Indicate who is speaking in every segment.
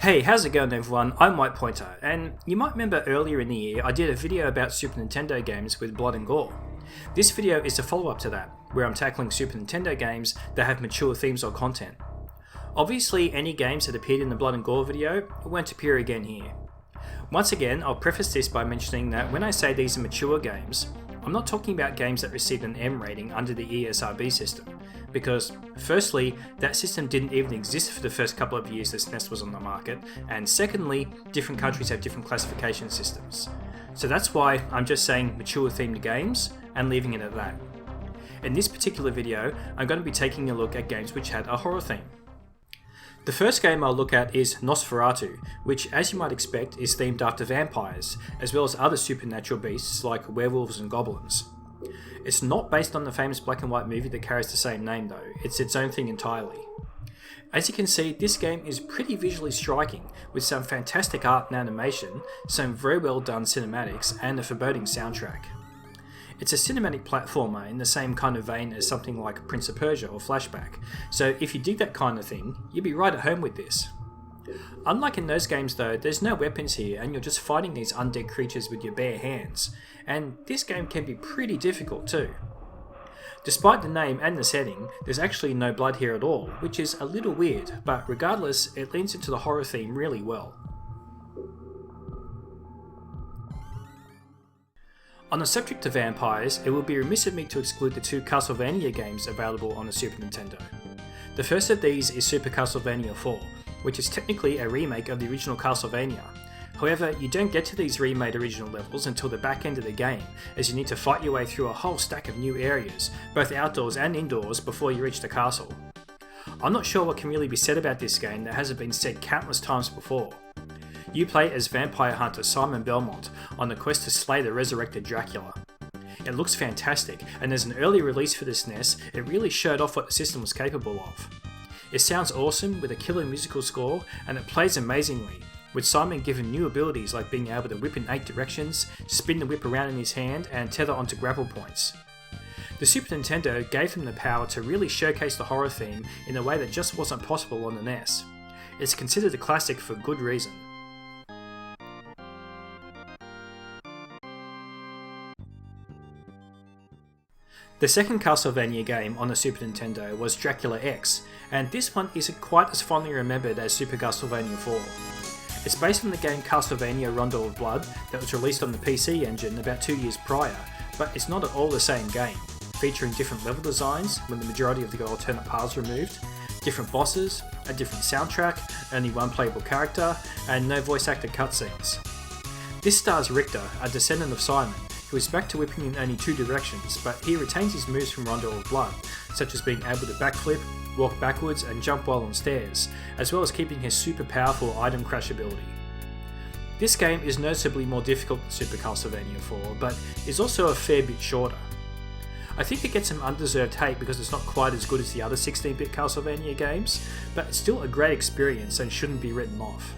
Speaker 1: Hey, how's it going everyone? I'm White Pointer, and you might remember earlier in the year I did a video about Super Nintendo games with blood and gore. This video is a follow-up to that, where I'm tackling Super Nintendo games that have mature themes or content. Obviously, any games that appeared in the blood and gore video won't appear again here. Once again, I'll preface this by mentioning that when I say these are mature games, I'm not talking about games that received an M rating under the ESRB system, because firstly, that system didn't even exist for the first couple of years the SNES was on the market, and secondly, different countries have different classification systems. So that's why I'm just saying mature themed games and leaving it at that. In this particular video, I'm going to be taking a look at games which had a horror theme. The first game I'll look at is Nosferatu, which as you might expect is themed after vampires, as well as other supernatural beasts like werewolves and goblins. It's not based on the famous black and white movie that carries the same name though, it's its own thing entirely. As you can see, this game is pretty visually striking, with some fantastic art and animation, some very well done cinematics, and a foreboding soundtrack. It's a cinematic platformer in the same kind of vein as something like Prince of Persia or Flashback, so if you dig that kind of thing, you'll be right at home with this. Unlike in those games though, there's no weapons here and you're just fighting these undead creatures with your bare hands, and this game can be pretty difficult too. Despite the name and the setting, there's actually no blood here at all, which is a little weird, but regardless, it leans into the horror theme really well. On the subject of vampires, it would be remiss of me to exclude the two Castlevania games available on the Super Nintendo. The first of these is Super Castlevania IV, which is technically a remake of the original Castlevania. However, you don't get to these remade original levels until the back end of the game, as you need to fight your way through a whole stack of new areas, both outdoors and indoors, before you reach the castle. I'm not sure what can really be said about this game that hasn't been said countless times before. You play as vampire hunter Simon Belmont on the quest to slay the resurrected Dracula. It looks fantastic, and as an early release for the SNES, it really showed off what the system was capable of. It sounds awesome with a killer musical score, and it plays amazingly, with Simon given new abilities like being able to whip in 8 directions, spin the whip around in his hand, and tether onto grapple points. The Super Nintendo gave him the power to really showcase the horror theme in a way that just wasn't possible on the NES. It's considered a classic for good reason. The second Castlevania game on the Super Nintendo was Dracula X, and this one isn't quite as fondly remembered as Super Castlevania IV. It's based on the game Castlevania Rondo of Blood that was released on the PC Engine about 2 years prior, but it's not at all the same game, featuring different level designs with the majority of the alternate paths removed, different bosses, a different soundtrack, only one playable character, and no voice acted cutscenes. This stars Richter, a descendant of Simon, who is back to whipping in only 2 directions, but he retains his moves from Rondo of Blood, such as being able to backflip, walk backwards and jump while on stairs, as well as keeping his super powerful item crash ability. This game is noticeably more difficult than Super Castlevania IV, but is also a fair bit shorter. I think it gets some undeserved hate because it's not quite as good as the other 16-bit Castlevania games, but it's still a great experience and shouldn't be written off.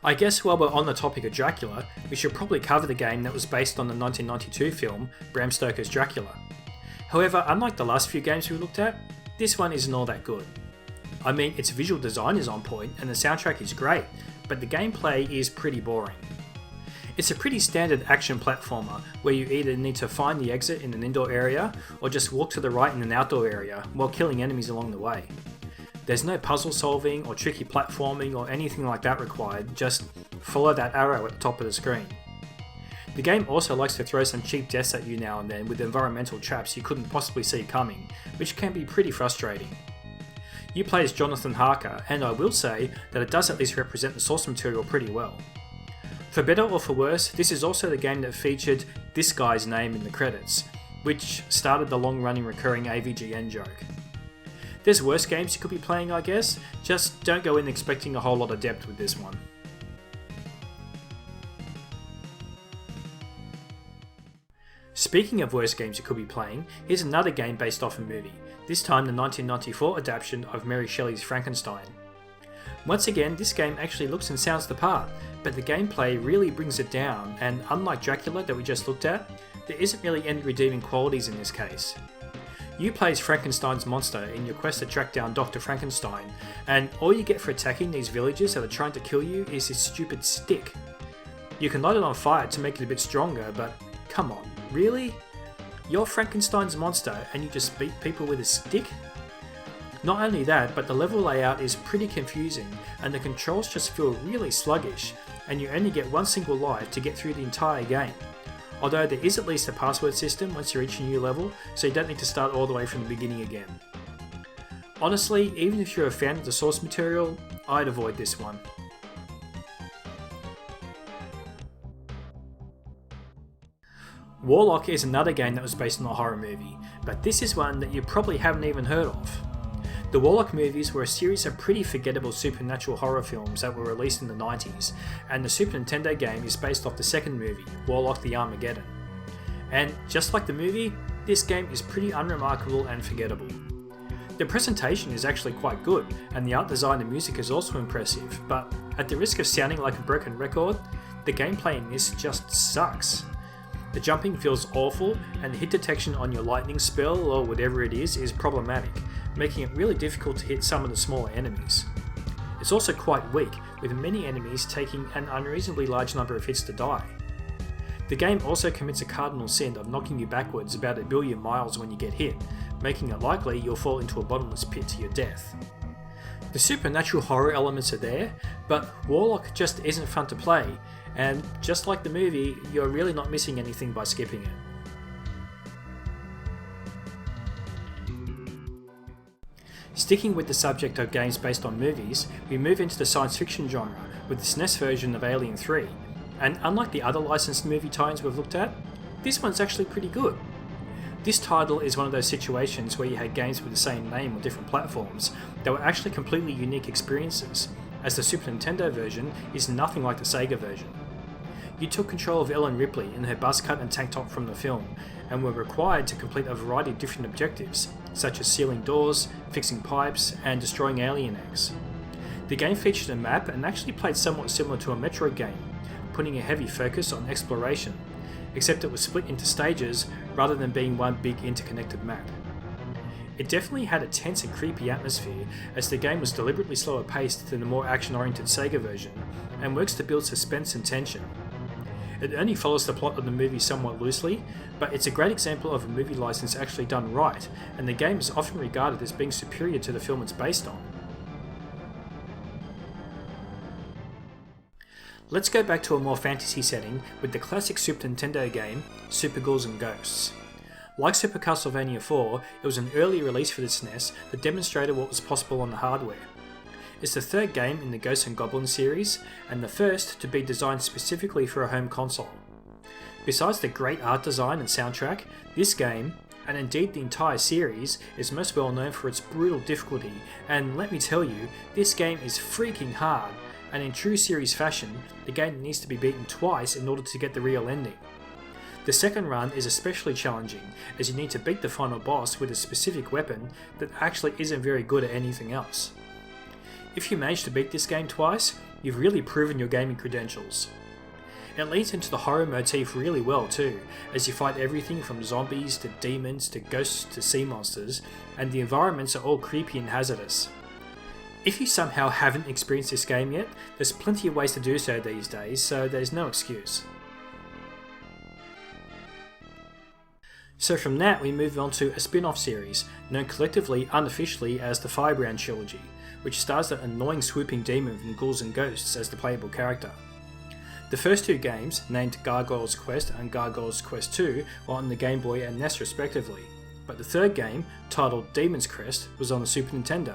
Speaker 1: I guess while we're on the topic of Dracula, we should probably cover the game that was based on the 1992 film Bram Stoker's Dracula. However, unlike the last few games we looked at, this one isn't all that good. I mean, its visual design is on point and the soundtrack is great, but the gameplay is pretty boring. It's a pretty standard action platformer where you either need to find the exit in an indoor area or just walk to the right in an outdoor area while killing enemies along the way. There's no puzzle solving or tricky platforming or anything like that required, just follow that arrow at the top of the screen. The game also likes to throw some cheap deaths at you now and then with environmental traps you couldn't possibly see coming, which can be pretty frustrating. You play as Jonathan Harker, and I will say that it does at least represent the source material pretty well. For better or for worse, this is also the game that featured this guy's name in the credits, which started the long-running recurring AVGN joke. There's worse games you could be playing, I guess, just don't go in expecting a whole lot of depth with this one. Speaking of worse games you could be playing, here's another game based off a movie, this time the 1994 adaptation of Mary Shelley's Frankenstein. Once again, this game actually looks and sounds the part, but the gameplay really brings it down, and unlike Dracula that we just looked at, there isn't really any redeeming qualities in this case. You play as Frankenstein's monster in your quest to track down Dr. Frankenstein, and all you get for attacking these villagers that are trying to kill you is this stupid stick. You can light it on fire to make it a bit stronger, but come on, really? You're Frankenstein's monster and you just beat people with a stick? Not only that, but the level layout is pretty confusing and the controls just feel really sluggish, and you only get one single life to get through the entire game. Although there is at least a password system once you reach a new level, so you don't need to start all the way from the beginning again. Honestly, even if you're a fan of the source material, I'd avoid this one. Warlock is another game that was based on a horror movie, but this is one that you probably haven't even heard of. The Warlock movies were a series of pretty forgettable supernatural horror films that were released in the 90s, and the Super Nintendo game is based off the second movie, Warlock the Armageddon. And just like the movie, this game is pretty unremarkable and forgettable. The presentation is actually quite good, and the art design and music is also impressive, but at the risk of sounding like a broken record, the gameplay in this just sucks. The jumping feels awful, and the hit detection on your lightning spell or whatever it is problematic, making it really difficult to hit some of the smaller enemies. It's also quite weak, with many enemies taking an unreasonably large number of hits to die. The game also commits a cardinal sin of knocking you backwards about 1 billion miles when you get hit, making it likely you'll fall into a bottomless pit to your death. The supernatural horror elements are there, but Warlock just isn't fun to play, and just like the movie, you're really not missing anything by skipping it. Sticking with the subject of games based on movies, we move into the science fiction genre with the SNES version of Alien 3, and unlike the other licensed movie tie-ins we've looked at, this one's actually pretty good. This title is one of those situations where you had games with the same name on different platforms that were actually completely unique experiences, as the Super Nintendo version is nothing like the Sega version. You took control of Ellen Ripley in her buzz cut and tank top from the film, and were required to complete a variety of different objectives, such as sealing doors, fixing pipes, and destroying alien eggs. The game featured a map and actually played somewhat similar to a Metroid game, putting a heavy focus on exploration, except it was split into stages rather than being one big interconnected map. It definitely had a tense and creepy atmosphere, as the game was deliberately slower paced than the more action-oriented Sega version, and works to build suspense and tension. It only follows the plot of the movie somewhat loosely, but it's a great example of a movie license actually done right, and the game is often regarded as being superior to the film it's based on. Let's go back to a more fantasy setting with the classic Super Nintendo game, Super Ghouls and Ghosts. Like Super Castlevania IV, it was an early release for the SNES that demonstrated what was possible on the hardware. It's the third game in the Ghosts and Goblins series, and the first to be designed specifically for a home console. Besides the great art design and soundtrack, this game, and indeed the entire series, is most well known for its brutal difficulty, and let me tell you, this game is freaking hard, and in true series fashion, the game needs to be beaten twice in order to get the real ending. The second run is especially challenging, as you need to beat the final boss with a specific weapon that actually isn't very good at anything else. If you manage to beat this game twice, you've really proven your gaming credentials. It leads into the horror motif really well too, as you fight everything from zombies to demons to ghosts to sea monsters, and the environments are all creepy and hazardous. If you somehow haven't experienced this game yet, there's plenty of ways to do so these days, so there's no excuse. So from that we move on to a spin-off series, known collectively unofficially as the Firebrand Trilogy, which stars that annoying swooping demon from Ghouls and Ghosts as the playable character. The first two games, named Gargoyle's Quest and Gargoyle's Quest II, were on the Game Boy and NES respectively, but the third game, titled Demon's Crest, was on the Super Nintendo.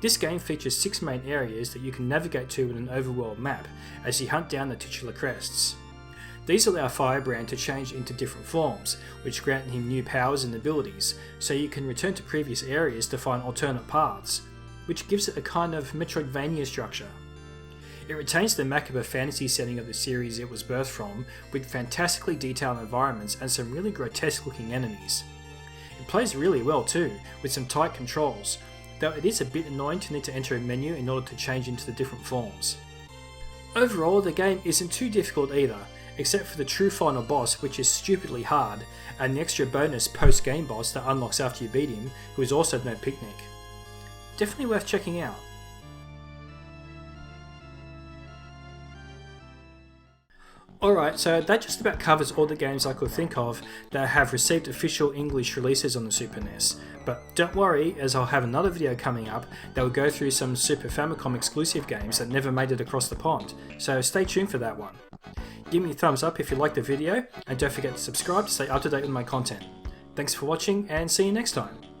Speaker 1: This game features 6 main areas that you can navigate to in an overworld map as you hunt down the titular crests. These allow Firebrand to change into different forms, which grant him new powers and abilities, so you can return to previous areas to find alternate paths, which gives it a kind of Metroidvania structure. It retains the macabre fantasy setting of the series it was birthed from, with fantastically detailed environments and some really grotesque looking enemies. It plays really well too, with some tight controls, though it is a bit annoying to need to enter a menu in order to change into the different forms. Overall, the game isn't too difficult either, except for the true final boss, which is stupidly hard, and the extra bonus post-game boss that unlocks after you beat him, who is also no picnic. Definitely worth checking out. Alright, so that just about covers all the games I could think of that have received official English releases on the Super NES. But don't worry, as I'll have another video coming up that will go through some Super Famicom exclusive games that never made it across the pond, so stay tuned for that one. Give me a thumbs up if you liked the video, and don't forget to subscribe to stay up to date with my content. Thanks for watching, and see you next time.